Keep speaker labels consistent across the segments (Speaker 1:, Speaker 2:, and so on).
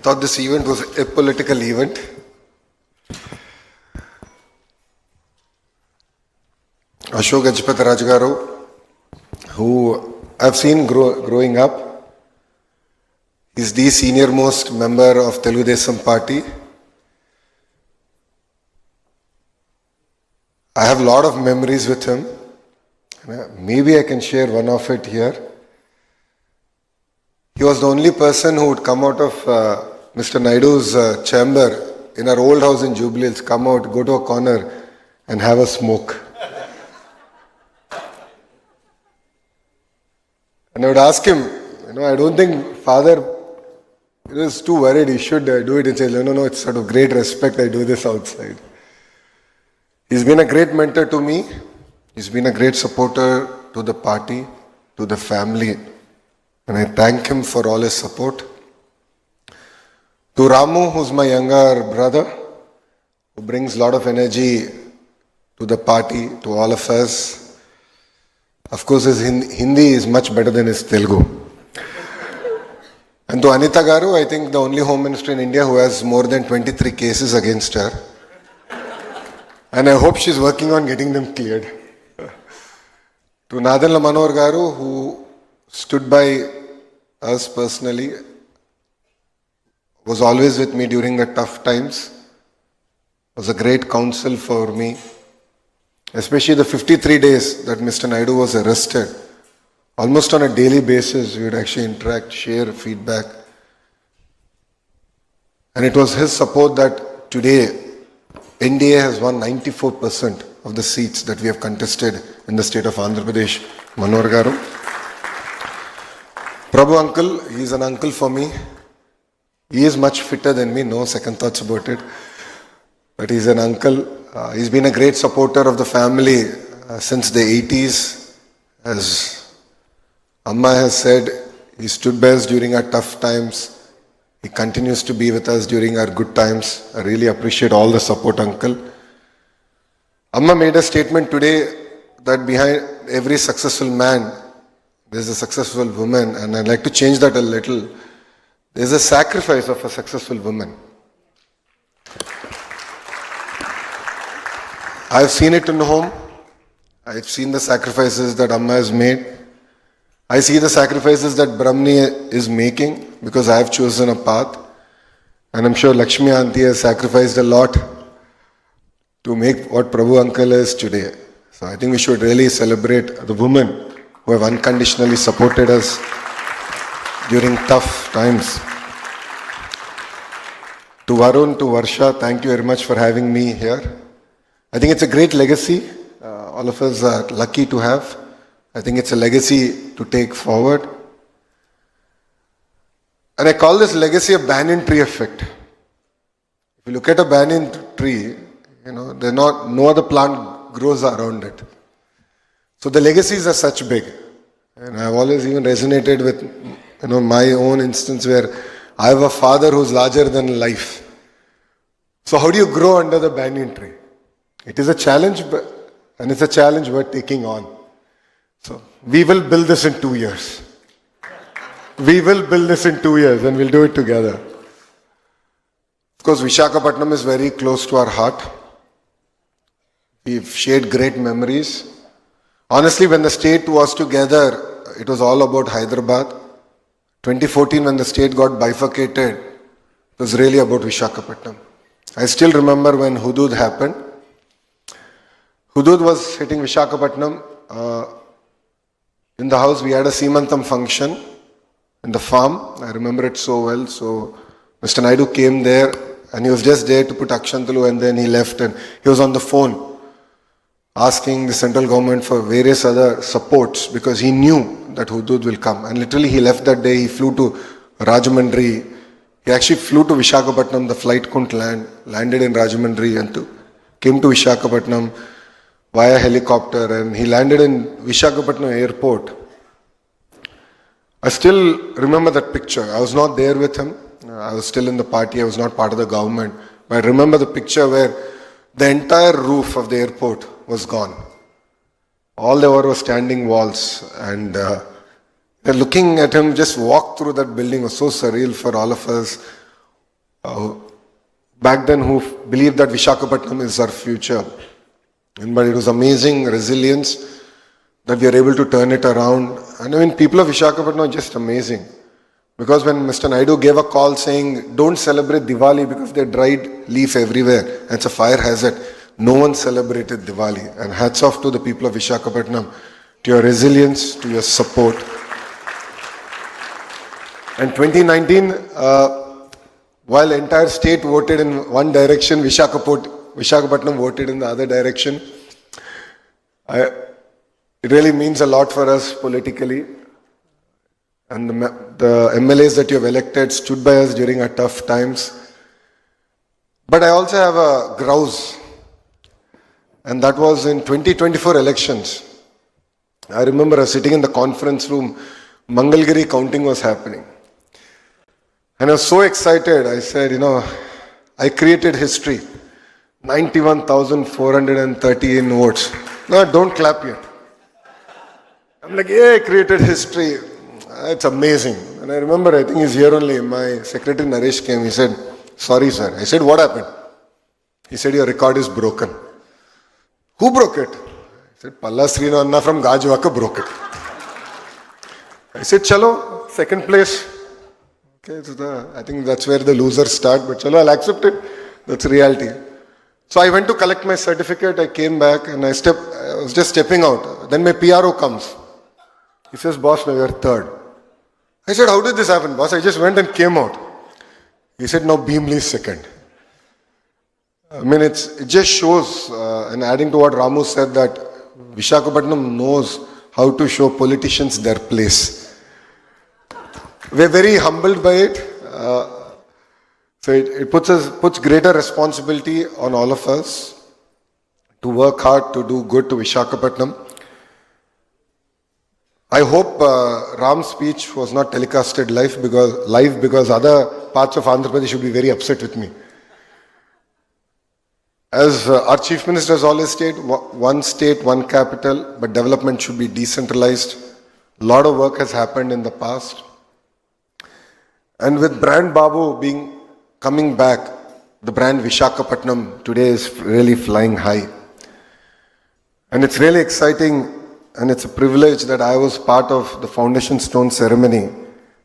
Speaker 1: thought this event was a political event. Ashok Gajpata Rajgaru, who I've seen growing up, is the senior most member of Telugu Desam Party. I have a lot of memories with him. Maybe I can share one of it here. He was the only person who would come out of Mr. Naidu's chamber in our old house in Jubilee Hills, come out, go to a corner and have a smoke. And I would ask him, I don't think father is too worried, he should do it. And say, no, it's sort of great respect, I do this outside. He's been a great mentor to me. He's been a great supporter to the party, to the family. And I thank him for all his support. To Ramu, who's my younger brother, who brings a lot of energy to the party, to all of us. Of course, his Hindi is much better than his Telugu. And to Anita Garu, I think the only Home Minister in India who has more than 23 cases against her. And I hope she's working on getting them cleared. To Nadanla Manohar Garu, who stood by us personally, was always with me during the tough times, was a great counsel for me, especially the 53 days that Mr. Naidu was arrested. Almost on a daily basis, we would actually interact, share feedback. And it was his support that today NDA has won 94% of the seats that we have contested in the state of Andhra Pradesh. Manohar Garu. Prabhu uncle, he is an uncle for me. He is much fitter than me, no second thoughts about it. But he's an uncle. He's been a great supporter of the family since the 80s. As Amma has said, he stood by us during our tough times. He continues to be with us during our good times. I really appreciate all the support, uncle. Amma made a statement today that behind every successful man, there's a successful woman, and I'd like to change that a little. There's a sacrifice of a successful woman. I've seen it in home. I've seen the sacrifices that Amma has made. I see the sacrifices that Brahmani is making because I have chosen a path. And I'm sure Lakshmi Auntie has sacrificed a lot to make what Prabhu uncle is today. So I think we should really celebrate the women who have unconditionally supported us during tough times. To Varun, to Varsha, thank you very much for having me here. I think it's a great legacy. All of us are lucky to have. I think it's a legacy to take forward. And I call this legacy a banyan tree effect. If you look at a banyan tree, no other plant grows around it. So the legacies are such big. And I've always even resonated with my own instance where I have a father who's larger than life. So how do you grow under the banyan tree? It is a challenge, and it's a challenge worth taking on. So we will build this in 2 years. We will build this in 2 years and we'll do it together. Of course, Visakhapatnam is very close to our heart. We've shared great memories. Honestly, when the state was together, it was all about Hyderabad. 2014, when the state got bifurcated, it was really about Visakhapatnam. I still remember when Hudud happened. Hudud was hitting Visakhapatnam. In the house, we had a Seemantam function in the farm. I remember it so well. So Mr. Naidu came there and he was just there to put Akshantalu, and then he left and he was on the phone asking the central government for various other supports because he knew that Hudud will come. And literally he left that day, he flew to Rajahmundry. He actually flew to Visakhapatnam, the flight couldn't land, landed in Rajahmundry and came to Visakhapatnam via helicopter, and he landed in Visakhapatnam airport. I still remember that picture. I was not there with him. I was still in the party. I was not part of the government. But I remember the picture where the entire roof of the airport was gone. All there were standing walls, and looking at him just walk through that building was so surreal for all of us back then who believed that Visakhapatnam is our future. But it was amazing resilience that we are able to turn it around. And I mean, people of Visakhapatnam are just amazing. Because when Mr. Naidu gave a call saying, don't celebrate Diwali because they dried leaf everywhere, and it's a fire hazard, no one celebrated Diwali. And hats off to the people of Visakhapatnam, to your resilience, to your support. And 2019, while the entire state voted in one direction, Visakhapatnam voted in the other direction. It really means a lot for us politically. And the MLAs that you have elected stood by us during our tough times. But I also have a grouse. And that was in 2024 elections. I remember I was sitting in the conference room, Mangalgiri counting was happening. And I was so excited. I said, I created history. 91,413 votes. No, don't clap yet. I'm like, yeah, I created history. It's amazing. And I remember, I think he's here only. My secretary Naresh came. He said, sorry, sir. I said, what happened? He said, your record is broken. Who broke it? I said, Palla Srinavanna from Gajwaka broke it. I said, chalo, second place. Okay, I think that's where the losers start, but chalo, I'll accept it. That's reality. So I went to collect my certificate. I came back and I was just stepping out. Then my PRO comes. He says, boss, now you're third. I said, how did this happen, boss? I just went and came out. He said, now Beamley is second. I mean, it just shows, and adding to what Ramu said, that Visakhapatnam knows how to show politicians their place. We're very humbled by it. So it puts greater responsibility on all of us to work hard, to do good to Visakhapatnam. I hope Ram's speech was not telecasted live because other parts of Andhra Pradesh should be very upset with me. As our Chief Minister has always stated, one state, one capital, but development should be decentralized. A lot of work has happened in the past. And with brand Babu coming back, the brand Visakhapatnam today is really flying high. And it's really exciting, and it's a privilege that I was part of the foundation stone ceremony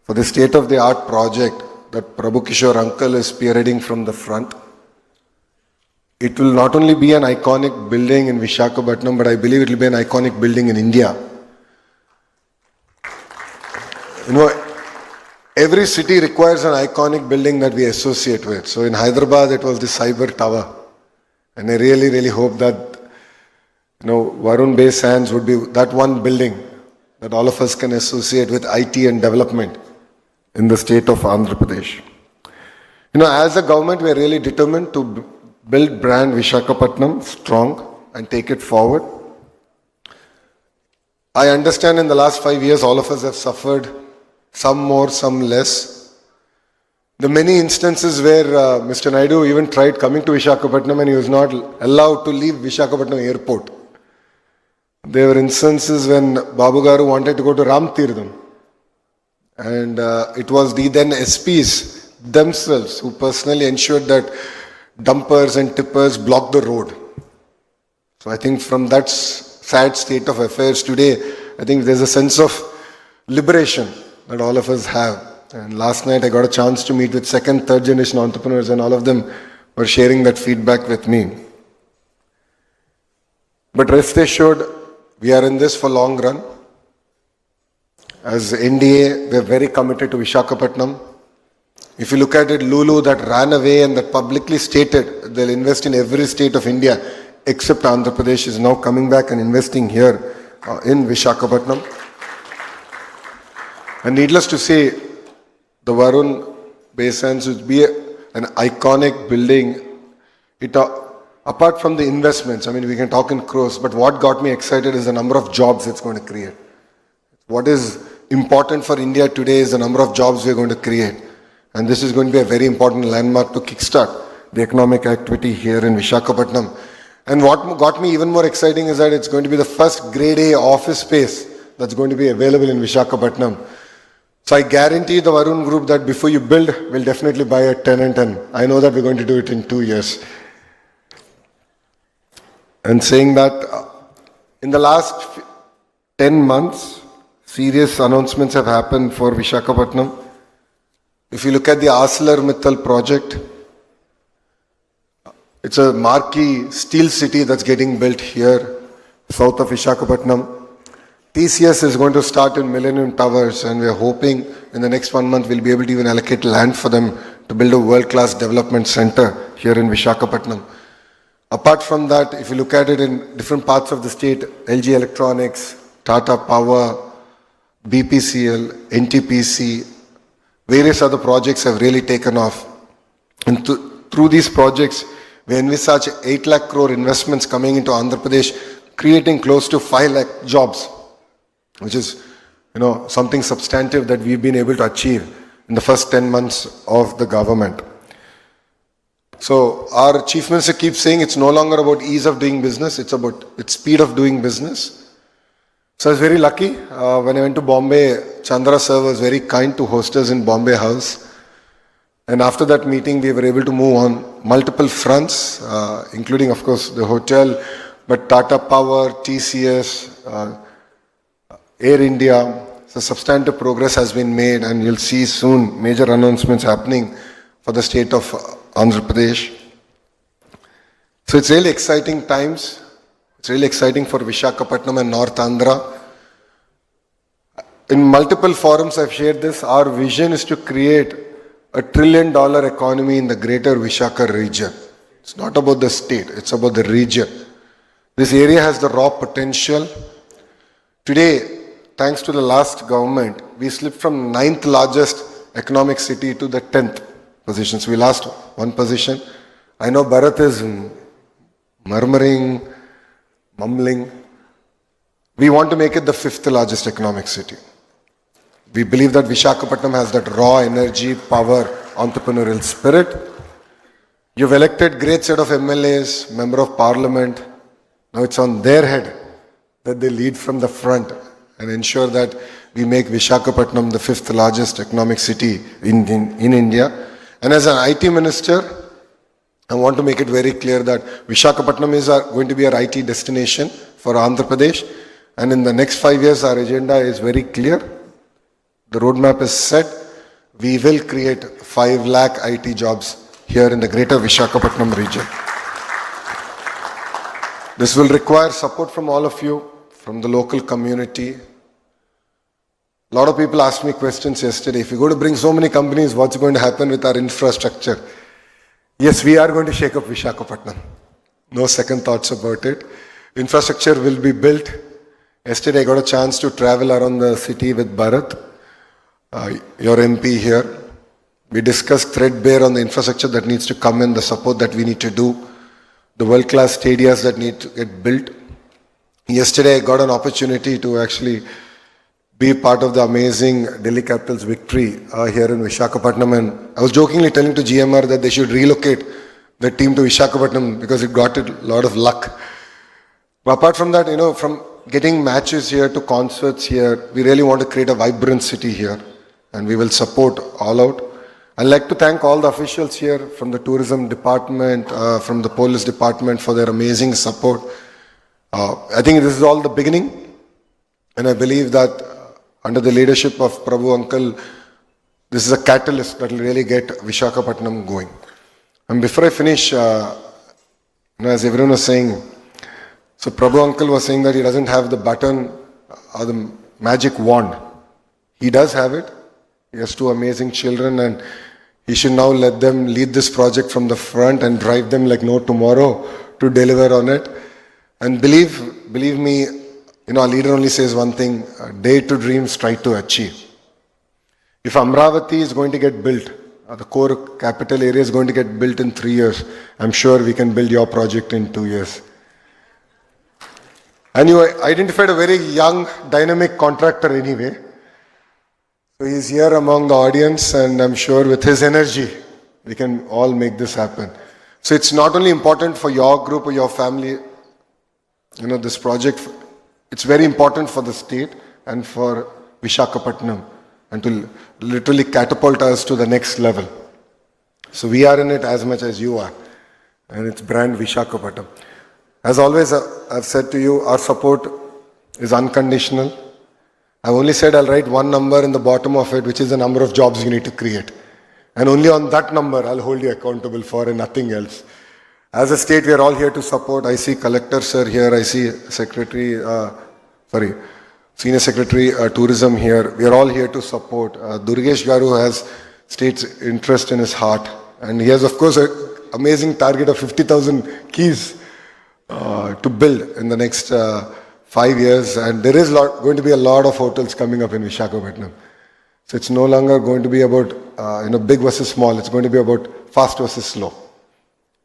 Speaker 1: for the state-of-the-art project that Prabhu Kishore uncle is spearheading from the front. It will not only be an iconic building in Visakhapatnam, but I believe it will be an iconic building in India. Every city requires an iconic building that we associate with. So in Hyderabad, it was the Cyber Tower. And I really, really hope that Varun Bay Sands would be that one building that all of us can associate with IT and development in the state of Andhra Pradesh. As a government, we are really determined to build brand Visakhapatnam strong and take it forward. I understand in the last 5 years, all of us have suffered, some more, some less. The many instances where Mr. Naidu even tried coming to Visakhapatnam and he was not allowed to leave Visakhapatnam airport. There were instances when Babu Garu wanted to go to Ram Tirtham. And it was the then SPs themselves who personally ensured that dumpers and tippers blocked the road. So I think from that sad state of affairs today, I think there's a sense of liberation that all of us have. And last night I got a chance to meet with second, third generation entrepreneurs, and all of them were sharing that feedback with me. But rest assured, we are in this for long run. As NDA, we are very committed to Visakhapatnam. If you look at it, Lulu that ran away and that publicly stated they'll invest in every state of India except Andhra Pradesh is now coming back and investing here in Visakhapatnam. And needless to say, the Varun Bay Sands would be an iconic building. Apart from the investments, I mean, we can talk in crores, but what got me excited is the number of jobs it's going to create. What is important for India today is the number of jobs we're going to create. And this is going to be a very important landmark to kickstart the economic activity here in Visakhapatnam. And what got me even more exciting is that it's going to be the first grade A office space that's going to be available in Visakhapatnam. So I guarantee the Varun group that before you build, we'll definitely buy a tenant, and I know that we're going to do it in 2 years. And saying that in the last 10 months, serious announcements have happened for Visakhapatnam. If you look at the ArcelorMittal project, it's a marquee steel city that's getting built here, south of Visakhapatnam. TCS is going to start in Millennium Towers, and we're hoping in the next 1 month we'll be able to even allocate land for them to build a world-class development center here in Visakhapatnam. Apart from that, if you look at it in different parts of the state, LG Electronics, Tata Power, BPCL, NTPC, various other projects have really taken off. And through these projects, we envisage 8 lakh crore investments coming into Andhra Pradesh, creating close to 5 lakh jobs, which is, something substantive that we've been able to achieve in the first 10 months of the government. So our Chief Minister keeps saying it's no longer about ease of doing business, it's about its speed of doing business. So I was very lucky. When I went to Bombay, Chandra sir was very kind to host us in Bombay House. And after that meeting, we were able to move on multiple fronts, including, of course, the hotel, but Tata Power, TCS, Air India. So substantive progress has been made, and you'll see soon major announcements happening for the state of Andhra Pradesh. So it's really exciting times. It's really exciting for Visakhapatnam and North Andhra. In multiple forums I've shared this. Our vision is to create a $1 trillion economy in the greater Visakha region. It's not about the state, it's about the region. This area has the raw potential. Today, thanks to the last government, we slipped from 9th largest economic city to the 10th position. So we lost 1 position. I know Bharat is murmuring, mumbling. We want to make it the 5th largest economic city. We believe that Visakhapatnam has that raw energy, power, entrepreneurial spirit. You've elected great set of MLAs, Member of Parliament. Now it's on their head that they lead from the front and ensure that we make Visakhapatnam the 5th largest economic city in India. And as an IT minister, I want to make it very clear that Visakhapatnam is going to be our IT destination for Andhra Pradesh. And in the next 5 years, our agenda is very clear. The roadmap is set. We will create 5 lakh IT jobs here in the greater Visakhapatnam region. This will require support from all of you, from the local community. A lot of people asked me questions yesterday. If you're going to bring so many companies, what's going to happen with our infrastructure? Yes, we are going to shake up Visakhapatnam. No second thoughts about it. Infrastructure will be built. Yesterday I got a chance to travel around the city with Bharat, your MP here. We discussed threadbare on the infrastructure that needs to come in, the support that we need to do, the world-class stadiums that need to get built. Yesterday I got an opportunity to actually be part of the amazing Delhi Capital's victory here in Visakhapatnam, and I was jokingly telling to GMR that they should relocate the team to Visakhapatnam because it got a lot of luck. But apart from that, from getting matches here to concerts here, we really want to create a vibrant city here, and we will support all out. I'd like to thank all the officials here from the tourism department, from the police department for their amazing support. I think this is all the beginning, and I believe that under the leadership of Prabhu Uncle, this is a catalyst that will really get Visakhapatnam going. And before I finish, as everyone was saying, so Prabhu Uncle was saying that he doesn't have the button or the magic wand. He does have it. He has 2 amazing children, and he should now let them lead this project from the front and drive them like no tomorrow to deliver on it. And believe me, our leader only says one thing: dare to dream, try to achieve. If Amravati is going to get built, the core capital area is going to get built in 3 years, I'm sure we can build your project in 2 years. And you identified a very young, dynamic contractor anyway. So he's here among the audience, and I'm sure with his energy, we can all make this happen. So it's not only important for your group or your family, this project, it's very important for the state and for Visakhapatnam. and to literally catapult us to the next level. So we are in it as much as you are, and it's brand Visakhapatnam. As always, I've said to you, our support is unconditional. I've only said I'll write one number in the bottom of it, which is the number of jobs you need to create. And only on that number I'll hold you accountable for and nothing else. As a state, we are all here to support. I see Collector Sir here, I see Senior Secretary Tourism here. We are all here to support. Durgesh Garu has state's interest in his heart. And he has, of course, an amazing target of 50,000 keys to build in the next 5 years. And there is going to be a lot of hotels coming up in Visakhapatnam. So it's no longer going to be about big versus small. It's going to be about fast versus slow.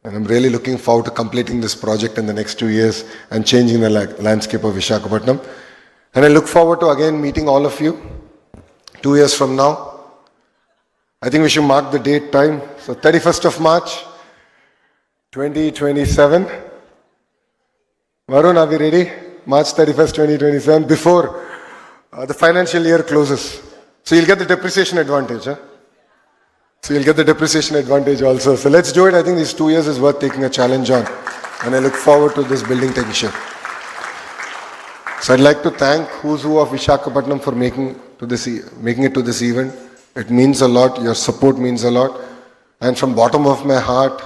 Speaker 1: And I'm really looking forward to completing this project in the next 2 years and changing the landscape of Visakhapatnam. And I look forward to again meeting all of you 2 years from now. I think we should mark the date time. So 31st of March, 2027. Varun, are we ready? March 31st, 2027, before the financial year closes. So you'll get the depreciation advantage. Huh? So you'll get the depreciation advantage also. So let's do it. I think these 2 years is worth taking a challenge on. And I look forward to this building taking shape. So I'd like to thank Who's Who of Visakhapatnam for making it to this event. It means a lot. Your support means a lot. And from bottom of my heart,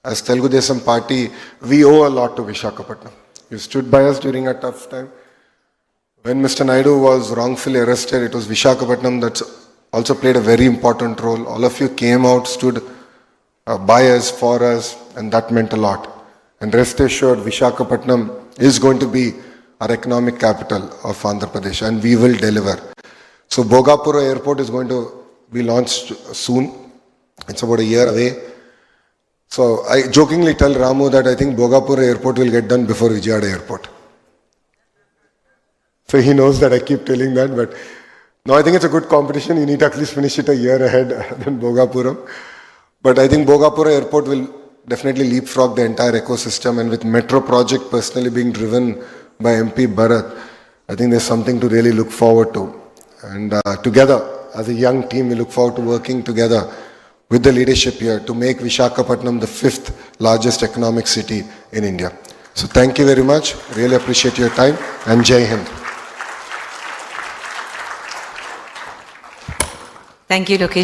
Speaker 1: as Telugu Desam Party, we owe a lot to Visakhapatnam. You stood by us during a tough time. When Mr. Naidu was wrongfully arrested, it was Visakhapatnam that also played a very important role. All of you came out, stood by us, for us, and that meant a lot. And rest assured, Visakhapatnam is going to be our economic capital of Andhra Pradesh, and we will deliver. So Bhogapura Airport is going to be launched soon. It's about a year away. So I jokingly tell Ramu that I think Bhogapura Airport will get done before Vijayawada Airport. So he knows that I keep telling that, but no, I think it's a good competition. You need to at least finish it a year ahead than Bhogapuram. But I think Bhogapura Airport will definitely leapfrog the entire ecosystem, and with Metro project personally being driven by MP Bharat, I think there's something to really look forward to. And together, as a young team, we look forward to working together with the leadership here to make Visakhapatnam the 5th largest economic city in India. So thank you very much. Really appreciate your time, and Jai Hind.
Speaker 2: Thank you, Lokesh.